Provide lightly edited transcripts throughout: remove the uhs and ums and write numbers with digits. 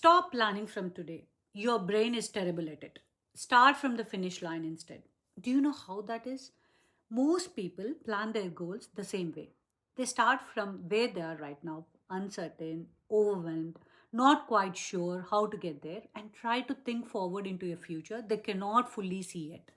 Stop planning from today. Your brain is terrible at it. Start from the finish line instead. Do you know how that is? Most people plan their goals the same way. They start from where they are right now, uncertain, overwhelmed, not quite sure how to get there, and try to think forward into a future they cannot fully see yet.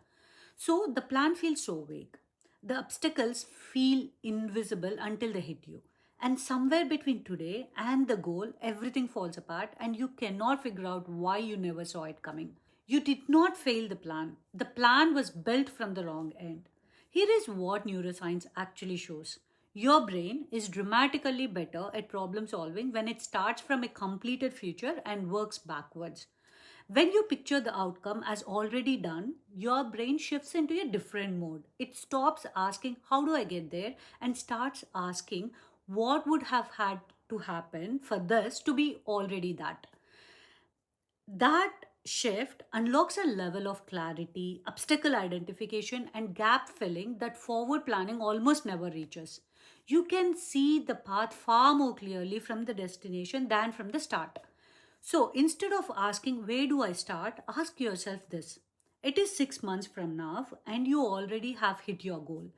So the plan feels so vague. The obstacles feel invisible until they hit you. And somewhere between today and the goal, everything falls apart and you cannot figure out why you never saw it coming. You did not fail the plan. The plan was built from the wrong end. Here is what neuroscience actually shows. Your brain is dramatically better at problem solving when it starts from a completed future and works backwards. When you picture the outcome as already done, your brain shifts into a different mode. It stops asking, how do I get there? And starts asking, what would have had to happen for this to be already that? That shift unlocks a level of clarity, obstacle identification, and gap filling that forward planning almost never reaches. You can see the path far more clearly from the destination than from the start. So instead of asking, where do I start? Ask yourself this. It is 6 months from now, and you already have hit your goal.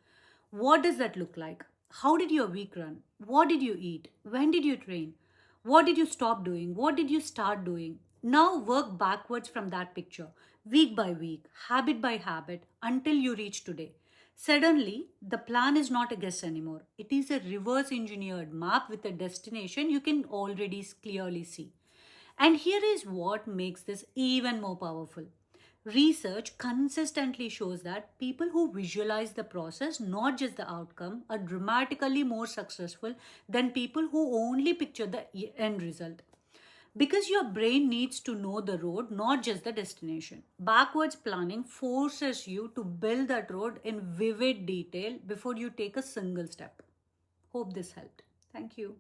What does that look like? How did your week run? What did you eat? When did you train? What did you stop doing? What did you start doing? Now work backwards from that picture, week by week, habit by habit, until you reach today. Suddenly, the plan is not a guess anymore. It is a reverse engineered map with a destination you can already clearly see. And here is what makes this even more powerful. Research consistently shows that people who visualize the process, not just the outcome, are dramatically more successful than people who only picture the end result. Because your brain needs to know the road, not just the destination. Backwards planning forces you to build that road in vivid detail before you take a single step. Hope this helped. Thank you.